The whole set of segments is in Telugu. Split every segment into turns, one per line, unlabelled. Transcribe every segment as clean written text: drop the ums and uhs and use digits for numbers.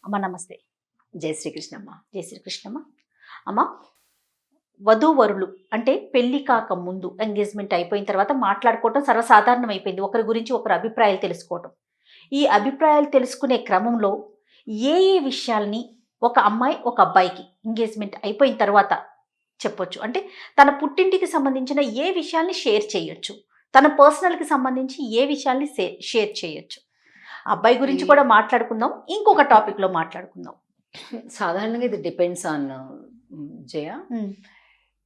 అమ్మ నమస్తే.
జై శ్రీకృష్ణమ్మ.
జై శ్రీకృష్ణమ్మ. అమ్మ, వధూవరులు అంటే పెళ్లి కాక ముందు ఎంగేజ్మెంట్ అయిపోయిన తర్వాత మాట్లాడుకోవటం సర్వసాధారణం అయిపోయింది. ఒకరి గురించి ఒకరు అభిప్రాయాలు తెలుసుకోవటం. ఈ అభిప్రాయాలు తెలుసుకునే క్రమంలో ఏ ఏ విషయాల్ని ఒక అమ్మాయి ఒక అబ్బాయికి ఎంగేజ్మెంట్ అయిపోయిన తర్వాత చెప్పొచ్చు? అంటే తన పుట్టింటికి సంబంధించిన ఏ విషయాల్ని షేర్ చేయొచ్చు, తన పర్సనల్కి సంబంధించి ఏ విషయాల్ని షేర్ చేయొచ్చు? అబ్బాయి గురించి కూడా మాట్లాడుకుందాం, ఇంకొక టాపిక్లో మాట్లాడుకుందాం.
సాధారణంగా ఇది డిపెండ్స్ ఆన్ జయ.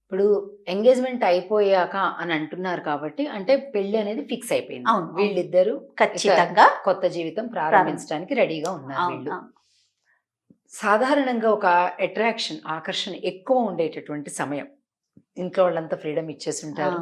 ఇప్పుడు ఎంగేజ్మెంట్ అయిపోయాక అని అంటున్నారు కాబట్టి అంటే పెళ్లి అనేది ఫిక్స్ అయిపోయింది.
అవును,
వీళ్ళిద్దరూ
ఖచ్చితంగా
కొత్త జీవితం ప్రారంభించడానికి రెడీగా ఉన్నారు. వీళ్ళు సాధారణంగా ఒక అట్రాక్షన్, ఆకర్షణ ఎక్కువ ఉండేటటువంటి సమయం. ఇంట్లో వాళ్ళంతా ఫ్రీడమ్ ఇచ్చేసి ఉంటారు.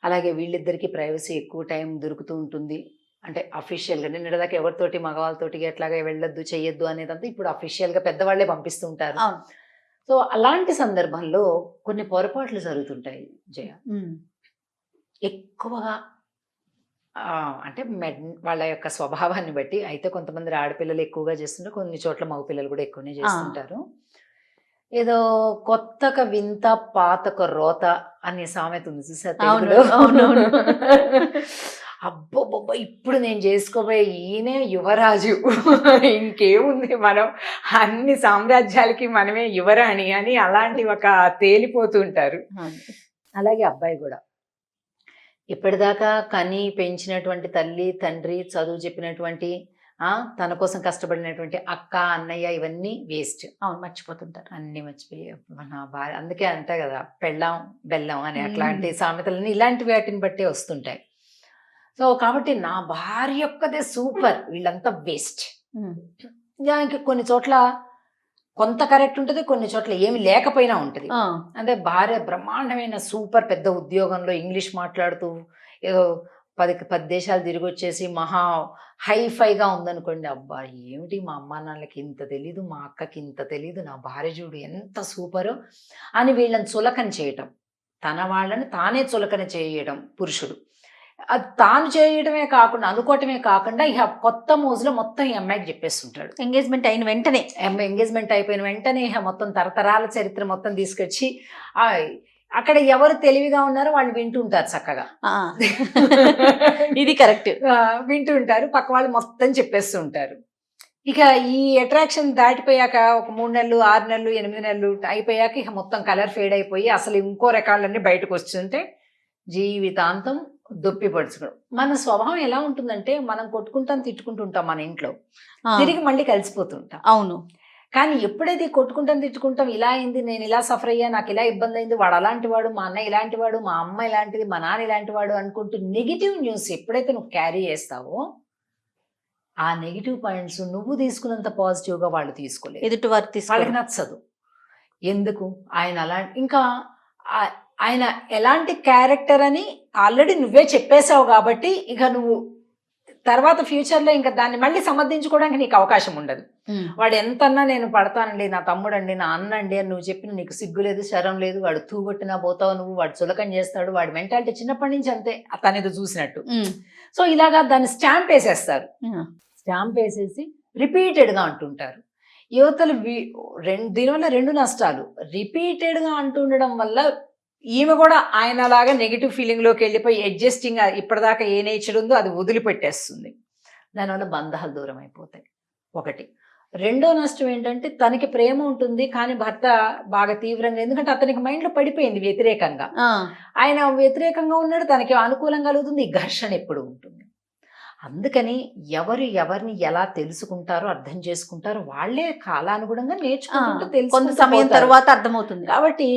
అలాగే వీళ్ళిద్దరికి ప్రైవసీ ఎక్కువ టైం దొరుకుతూ ఉంటుంది. అంటే అఫీషియల్గా నిన్నటిదాకా ఎవరితోటి మగవాళ్ళతోటి ఎట్లాగా వెళ్ళొద్దు చెయ్యొద్దు అనేదంతా ఇప్పుడు అఫీషియల్గా పెద్దవాళ్లే పంపిస్తూ ఉంటారు. సో అలాంటి సందర్భంలో కొన్ని పొరపాట్లు జరుగుతుంటాయి జయ. ఎక్కువగా అంటే వాళ్ళ యొక్క స్వభావాన్ని బట్టి అయితే కొంతమంది ఆడపిల్లలు ఎక్కువగా చేస్తుంటారు, కొన్ని చోట్ల మగ పిల్లలు కూడా ఎక్కువనే చేస్తుంటారు. ఏదో కొత్తక వింత పాతక రోత అనే సామెత ఉంది చూసారు. అబ్బోబ్బ ఇప్పుడు నేను చేసుకోబోయే ఈయనే యువరాజు, ఇంకేముంది, మనం అన్ని సామ్రాజ్యాలకి మనమే యువరాణి అని అలాంటి ఒక తేలిపోతూ ఉంటారు. అలాగే అబ్బాయి కూడా ఇప్పటిదాకా కని పెంచినటువంటి తల్లి తండ్రి, చదువు చెప్పినటువంటి తన కోసం కష్టపడినటువంటి అక్క అన్నయ్య ఇవన్నీ వేస్ట్.
అవును, మర్చిపోతుంటారు, అన్ని
మర్చిపోయి మన భార్య. అందుకే అంతే కదా పెళ్ళాం బెల్లం అని అట్లాంటి సామెతలన్నీ ఇలాంటి వాటిని బట్టే వస్తుంటాయి. సో కాబట్టి నా భార్య ఒక్కదే సూపర్, వీళ్ళంతా వేస్ట్. ఇంకా కొన్ని చోట్ల కొంత కరెక్ట్ ఉంటుంది, కొన్ని చోట్ల ఏమి లేకపోయినా ఉంటుంది. అంటే భార్య బ్రహ్మాండమైన సూపర్ పెద్ద ఉద్యోగంలో ఇంగ్లీష్ మాట్లాడుతూ ఏదో 10 దేశాలు తిరిగి వచ్చేసి మహా హైఫైగా ఉందనుకోండి, అబ్బా ఏమిటి మా అమ్మ నాన్నలకి ఇంత తెలీదు, మా అక్కకి ఇంత తెలీదు, నా భార్య చూడు ఎంత సూపరు అని వీళ్ళని చులకన చేయటం, తన వాళ్ళని తానే చులకన చేయడం పురుషుడు. అది తాను చేయడమే కాకుండా అనుకోవటమే కాకుండా ఇక కొత్త మోజులో మొత్తం ఈ అమ్మాయికి చెప్పేస్తుంటాడు.
ఎంగేజ్మెంట్ అయిన వెంటనే,
ఎంగేజ్మెంట్ అయిపోయిన వెంటనే ఇక మొత్తం తరతరాల చరిత్ర మొత్తం తీసుకొచ్చి అక్కడ ఎవరు తెలివిగా ఉన్నారో వాళ్ళు వింటుంటారు చక్కగా.
ఇది కరెక్ట్,
వింటుంటారు, పక్క వాళ్ళు మొత్తం చెప్పేస్తూ ఉంటారు. ఇక ఈ అట్రాక్షన్ దాటిపోయాక ఒక 3 నెలలు 6 నెలలు 8 నెలలు అయిపోయాక ఇక మొత్తం కలర్ ఫేడ్ అయిపోయి అసలు ఇంకో రకాలన్నీ బయటకు వస్తుంటే జీవితాంతం దొప్పి పడుచుకోవడం. మన స్వభావం ఎలా ఉంటుందంటే మనం కొట్టుకుంటాం తిట్టుకుంటుంటాం మన ఇంట్లో, తిరిగి మళ్ళీ కలిసిపోతుంటాం.
అవును,
కానీ ఎప్పుడైతే కొట్టుకుంటాం తిట్టుకుంటాం, ఇలా అయింది, నేను ఇలా సఫర్ అయ్యా, నాకు ఇలా ఇబ్బంది అయింది, వాడు అలాంటి వాడు, మా అన్న ఇలాంటి వాడు, మా అమ్మ ఇలాంటిది, మా నాన్న ఇలాంటి వాడు అనుకుంటూ నెగిటివ్ న్యూస్ ఎప్పుడైతే నువ్వు క్యారీ చేస్తావో ఆ నెగిటివ్ పాయింట్స్ నువ్వు తీసుకున్నంత పాజిటివ్గా వాళ్ళు తీసుకోలేదు,
ఎదుటివారు
వాళ్ళకి నచ్చదు. ఎందుకు ఆయన అలా, ఇంకా ఆయన ఎలాంటి క్యారెక్టర్ అని ఆల్రెడీ నువ్వే చెప్పేశావు కాబట్టి ఇక నువ్వు తర్వాత ఫ్యూచర్లో ఇంకా దాన్ని మళ్ళీ సమర్థించుకోవడానికి నీకు అవకాశం ఉండదు. వాడు ఎంతన్నా నేను పడతానండి, నా తమ్ముడండి, నా అన్న అండి అని నువ్వు చెప్పిన నీకు సిగ్గు లేదు, శరం లేదు, వాడు తూగొట్టినా పోతావు నువ్వు, వాడు చులకం చేస్తాడు, వాడి మెంటాలిటీ చిన్నప్పటి నుంచి అంతే, తనేదో చూసినట్టు. సో ఇలాగా దాన్ని స్టాంప్ వేసేస్తారు. స్టాంప్ వేసేసి రిపీటెడ్గా అంటుంటారు. యువతలు దీనివల్ల 2 నష్టాలు. రిపీటెడ్గా అంటుండడం వల్ల ఈమె కూడా ఆయనలాగా నెగిటివ్ ఫీలింగ్లోకి వెళ్ళిపోయి అడ్జస్టింగ్, ఇప్పటిదాకా ఏ నేచర్ ఉందో అది వదిలిపెట్టేస్తుంది. దానివల్ల బంధాలు దూరం అయిపోతాయి ఒకటి. రెండో నష్టం ఏంటంటే తనకి ప్రేమ ఉంటుంది కానీ భర్త బాగా తీవ్రంగా, ఎందుకంటే అతనికి మైండ్లో పడిపోయింది వ్యతిరేకంగా, ఆయన వ్యతిరేకంగా ఉన్నాడు, తనకి అనుకూలంగా కలుగుతుంది, ఘర్షణ ఎప్పుడు ఉంటుంది. అందుకని ఎవరిని ఎలా తెలుసుకుంటారో అర్థం చేసుకుంటారో వాళ్ళే కాలానుగుణంగా నేర్చుకుంటూ తెలుసు,
కొంత సమయం తర్వాత అర్థమవుతుంది.
కాబట్టి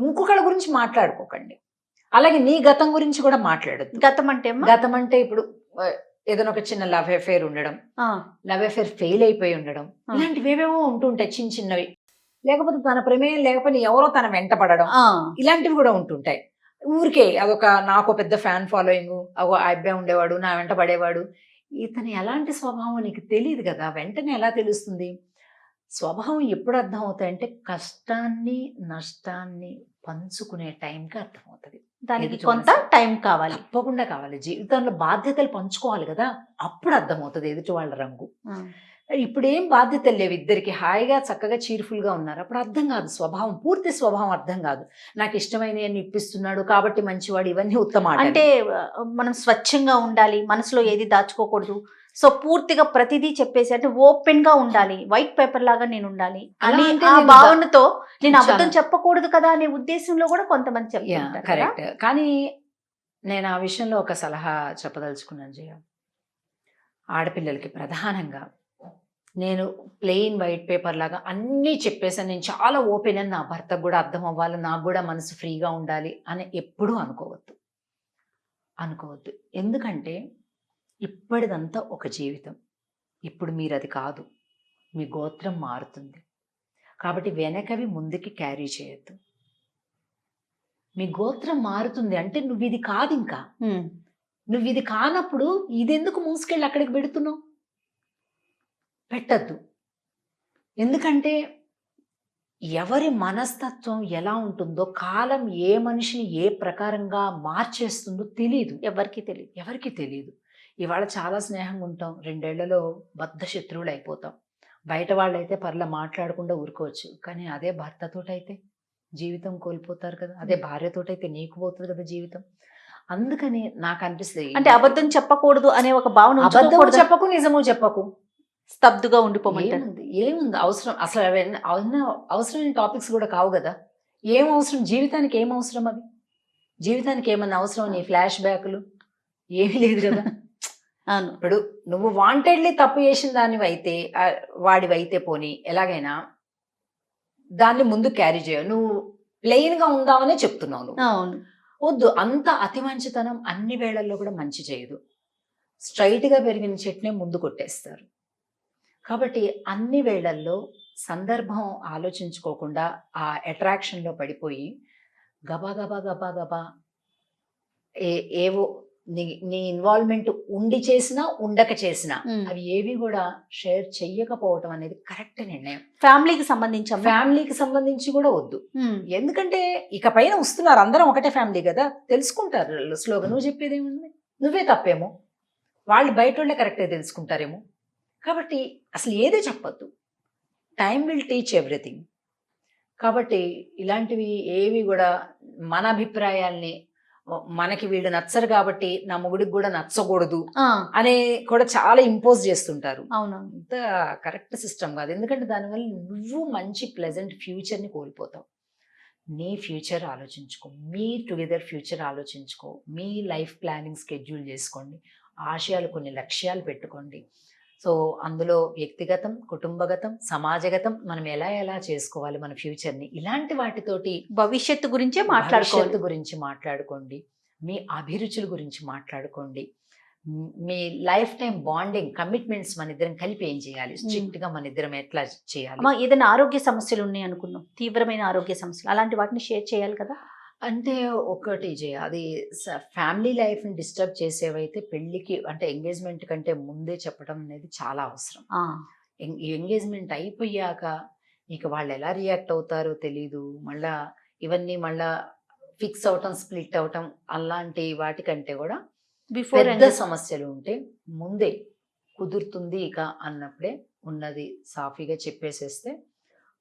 ఇంకొకళ్ళ గురించి మాట్లాడుకోకండి. అలాగే నీ గతం గురించి కూడా మాట్లాడద్దు. గతం అంటే ఇప్పుడు ఏదైనా ఒక చిన్న లవ్ అఫేర్ ఉండడం, లవ్ అఫేర్ ఫెయిల్ అయిపోయి ఉండడం, ఇలాంటివి ఏవేవో ఉంటుంటాయి చిన్న చిన్నవి. లేకపోతే తన ప్రమేయం లేకపోతే ఎవరో తన వెంట పడడం, ఇలాంటివి కూడా ఉంటుంటాయి. ఊరికే అదొక నాకు పెద్ద ఫ్యాన్ ఫాలోయింగ్, ఆ అబ్బాయి ఉండేవాడు నా వెంట పడేవాడు, ఇతను ఎలాంటి స్వభావం నీకు తెలియదు కదా, వెంటనే ఎలా తెలుస్తుంది? స్వభావం ఎప్పుడు అర్థం అవుతాయంటే కష్టాన్ని నష్టాన్ని పంచుకునే టైంకి అర్థమవుతుంది.
దానికి కొంత టైం కావాలి,
తప్పకుండా కావాలి. జీవితంలో బాధ్యతలు పంచుకోవాలి కదా, అప్పుడు అర్థమవుతుంది ఎదుటి వాళ్ళ రంగు. ఇప్పుడు ఏం బాధ్యతలు లేవు ఇద్దరికి, హాయిగా చక్కగా చీర్ఫుల్గా ఉన్నారు. అప్పుడు అర్థం కాదు స్వభావం, పూర్తి స్వభావం అర్థం కాదు. నాకు ఇష్టమైనవి ఇప్పిస్తున్నాడు కాబట్టి మంచివాడు, ఇవన్నీ ఉత్తమ
అంటే మనం స్వచ్ఛంగా ఉండాలి, మనసులో ఏది దాచుకోకూడదు. సో పూర్తిగా ప్రతిదీ చెప్పేసి అంటే ఓపెన్ గా ఉండాలి, వైట్ పేపర్ లాగా నేను ఉండాలి
అలా
అని
అంటే
ఆ
నేను
భావనతో నేను
చాలా-
అబద్ధం చెప్పకూడదు కదా అనే ఉద్దేశంలో కూడా కొంతమంది చెప్తుంటారు కదా.
కరెక్ట్. కానీ నేను ఆ విషయంలో ఒక సలహా చెప్పదలుచుకున్నాను జయ. ఆడపిల్లలకి ప్రధానంగా నేను ప్లెయిన్ వైట్ పేపర్ లాగా అన్నీ చెప్పేసాను, నేను చాలా ఓపెన్ అని నా భర్తకు కూడా అర్థం అవ్వాలి, నాకు కూడా మనసు ఫ్రీగా ఉండాలి అని ఎప్పుడూ అనుకోవద్దు. ఎందుకంటే ఇప్పటిదంతా ఒక జీవితం. ఇప్పుడు మీరు అది కాదు, మీ గోత్రం మారుతుంది. కాబట్టి వెనకవి ముందుకి క్యారీ చేయొద్దు. మీ గోత్రం మారుతుంది అంటే నువ్వు ఇది కాదు, ఇంకా నువ్వు ఇది కానప్పుడు ఇదెందుకు మూసుకెళ్ళి అక్కడికి పెడుతున్నావు? పెట్టద్దు. ఎందుకంటే ఎవరి మనస్తత్వం ఎలా ఉంటుందో, కాలం ఏ మనిషిని ఏ ప్రకారంగా మార్చేస్తుందో తెలియదు, ఎవరికి తెలియదు. ఇవాళ చాలా స్నేహంగా ఉంటాం, 2 ఏళ్లలో బద్ధ శత్రువులు అయిపోతాం. బయట వాళ్ళైతే పర్ల మాట్లాడకుండా ఊరుకోవచ్చు, కానీ అదే భర్తతోటైతే జీవితం కోల్పోతారు కదా, అదే భార్యతోటైతే నీకు పోతుంది కదా జీవితం. అందుకని నాకు అనిపిస్తుంది,
అంటే అబద్ధం చెప్పకూడదు అనే ఒక భావన
అబద్ధం
ఉంచుకోకూడదు.
చెప్పకు, నిజము చెప్పకు,
స్తబ్దుగా ఉండిపోమంటారు.
ఏముంది అవసరం? అసలు అవసరమైన టాపిక్స్ కూడా కావు కదా. ఏం అవసరం జీవితానికి? ఏం అవసరం అవి? జీవితానికి ఏమన్నా అవసరం నీ ఫ్లాష్ బ్యాక్లు? ఏమీ లేదు కదా.
అవును.
ఇప్పుడు నువ్వు వాంటెడ్లీ తప్పు చేసిన దానివి అయితే, వాడివైతే పోనీ ఎలాగైనా దాన్ని ముందు క్యారీ చేయవు. నువ్వు ప్లెయిన్ గా ఉందామనే చెప్తున్నావు నువ్వు.
అవును.
వద్దు, అంత అతి మంచితనం అన్ని వేళల్లో కూడా మంచి చేయదు. స్ట్రైట్ గా పెరిగిన చెట్నే ముందు కొట్టేస్తారు. కాబట్టి అన్ని వేళల్లో సందర్భం ఆలోచించుకోకుండా ఆ అట్రాక్షన్లో పడిపోయి గబా గబా గబా గబా ఏవో నీ ఇన్వాల్వ్మెంట్ ఉండి చేసినా ఉండక చేసినా అవి ఏవి కూడా షేర్ చెయ్యకపోవటం అనేది కరెక్ట్ నిర్ణయం.
ఫ్యామిలీకి
సంబంధించి కూడా వద్దు. ఎందుకంటే ఇక పైన వస్తున్నారు, అందరం ఒకటే ఫ్యామిలీ కదా, తెలుసుకుంటారు స్లోగా. నువ్వు చెప్పేది ఏముంది? నువ్వే తప్పేమో, వాళ్ళు బయట వాళ్ళే కరెక్ట్గా తెలుసుకుంటారేమో. కాబట్టి అసలు ఏదే చెప్పొద్దు. Time will teach everything. కాబట్టి ఇలాంటివి ఏవి కూడా మన అభిప్రాయాల్ని, మనకి వీళ్ళు నచ్చరు కాబట్టి నా మొగుడికి కూడా నచ్చకూడదు అనే కూడా చాలా ఇంపోజ్ చేస్తుంటారు. అంత కరెక్ట్ సిస్టమ్ కాదు. ఎందుకంటే దానివల్ల నువ్వు మంచి ప్లెజెంట్ ఫ్యూచర్ని కోల్పోతావు. నీ ఫ్యూచర్ ఆలోచించుకో, మీ టుగెదర్ ఫ్యూచర్ ఆలోచించుకో, మీ లైఫ్ ప్లానింగ్ స్కెడ్యూల్ చేసుకోండి, ఆశయాలు కొన్ని లక్ష్యాలు పెట్టుకోండి. సో అందులో వ్యక్తిగతం, కుటుంబగతం, సమాజగతం మనం ఎలా చేసుకోవాలి మన ఫ్యూచర్ని, ఇలాంటి వాటితోటి
భవిష్యత్తు గురించి
మాట్లాడుకోండి. మీ అభిరుచుల గురించి మాట్లాడుకోండి. మీ లైఫ్ టైం బాండింగ్ కమిట్మెంట్స్ మన ఇద్దరం కలిపి ఏం చేయాలి, స్ట్రిక్ట్ గా మన ఇద్దరం ఎట్లా చేయాలి.
ఏదైనా ఆరోగ్య సమస్యలు ఉన్నాయి అనుకున్నాం, తీవ్రమైన ఆరోగ్య సమస్యలు, అలాంటి వాటిని షేర్ చేయాలి కదా.
అంటే ఒకటి అది ఫ్యామిలీ లైఫ్ని డిస్టర్బ్ చేసేవైతే పెళ్ళికి అంటే ఎంగేజ్మెంట్ కంటే ముందే చెప్పడం అనేది చాలా అవసరం. ఎంగేజ్మెంట్ అయిపోయాక ఇక వాళ్ళు ఎలా రియాక్ట్ అవుతారో తెలీదు. మళ్ళా ఇవన్నీ మళ్ళా ఫిక్స్ అవటం, స్ప్లిట్ అవటం అలాంటి వాటికంటే కూడా పెద్ద సమస్యలు ఉంటే ముందే కుదురుతుంది ఇక అన్నప్పుడే ఉన్నది సాఫీగా చెప్పేసేస్తే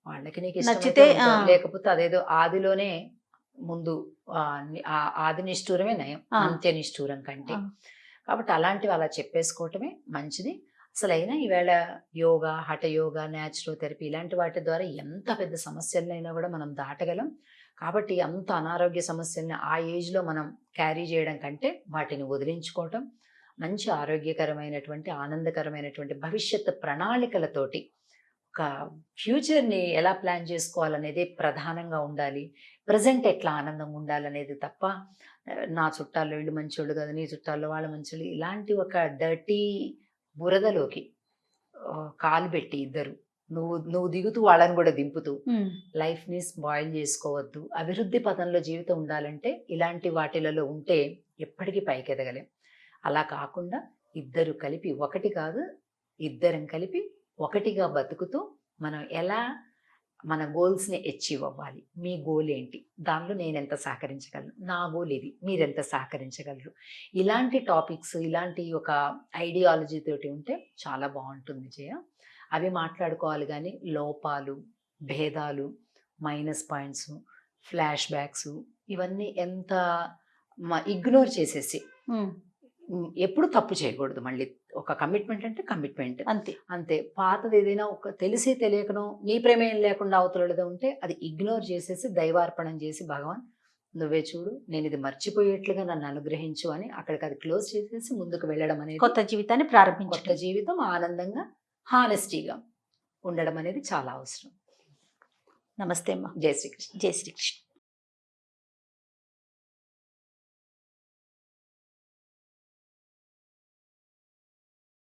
వాళ్ళకి నీకు నచ్చితే, లేకపోతే అదేదో ఆదిలోనే ముందు ఆది నిష్ఠూరమే నయం అంత్య నిష్ఠూరం కంటే. కాబట్టి అలాంటివి అలా చెప్పేసుకోవటమే మంచిది. అసలైనా ఈవేళ యోగా, హఠయోగా, న్యాచురోథెరపీ ఇలాంటి వాటి ద్వారా ఎంత పెద్ద సమస్యలైనా కూడా మనం దాటగలం. కాబట్టి అంత అనారోగ్య సమస్యల్ని ఆ ఏజ్లో మనం క్యారీ చేయడం కంటే వాటిని వదిలించుకోవటం, మంచి ఆరోగ్యకరమైనటువంటి ఆనందకరమైనటువంటి భవిష్యత్తు ప్రణాళికలతోటి ఒక ఫ్యూచర్ని ఎలా ప్లాన్ చేసుకోవాలనేది ప్రధానంగా ఉండాలి. ప్రజెంట్ ఎట్లా ఆనందంగా ఉండాలనేది తప్ప నా చుట్టాల్లో వీళ్ళు మంచోళ్ళు కదా, నీ చుట్టాల్లో వాళ్ళ మంచోళ్ళు, ఇలాంటి ఒక డర్టీ బురదలోకి కాలు పెట్టి ఇద్దరు నువ్వు దిగుతూ వాళ్ళని కూడా దింపుతూ లైఫ్ని స్పాయిల్ చేసుకోవద్దు. అభివృద్ధి పథంలో జీవితం ఉండాలంటే ఇలాంటి వాటిలలో ఉంటే ఎప్పటికీ పైకి ఎదగలేం. అలా కాకుండా ఇద్దరు కలిపి, ఒకటి కాదు ఇద్దరం కలిపి ఒకటిగా బతుకుతూ మనం ఎలా మన గోల్స్ని అచీవ్ అవ్వాలి. మీ గోల్ ఏంటి, దానిలో నేను ఎంత సహకరించగలను, నా గోల్ ఇది, మీరెంత సహకరించగలరు, ఇలాంటి టాపిక్స్, ఇలాంటి ఒక ఐడియాలజీ తోటి ఉంటే చాలా బాగుంటుంది జయ. అవి మాట్లాడుకోవాలి. కానీ లోపాలు, భేదాలు, మైనస్ పాయింట్స్, ఫ్లాష్ బ్యాక్స్ ఇవన్నీ ఎంత ఇగ్నోర్ చేసేసి
ఉమ్,
ఎప్పుడు తప్పు చేయకూడదు. మళ్ళీ ఒక కమిట్మెంట్ అంటే కమిట్మెంట్
అంతే.
అంతే. పాతది ఏదైనా ఒక తెలిసి తెలియకనో నీ ప్రమేయం లేకుండా అవతలది ఉంటే అది ఇగ్నోర్ చేసేసి దైవార్పణం చేసి, భగవాన్ నువ్వే చూడు, నేను ఇది మర్చిపోయేట్లుగా నన్ను అనుగ్రహించు అని అక్కడికి అది క్లోజ్ చేసేసి ముందుకు వెళ్ళడం అనేది,
కొత్త జీవితాన్ని
కొత్త
ప్రారంభించడం.
జీవితం ఆనందంగా హానెస్టీగా ఉండడం అనేది చాలా అవసరం.
నమస్తే అమ్మా.
జై శ్రీకృష్ణ.
జై శ్రీకృష్ణ.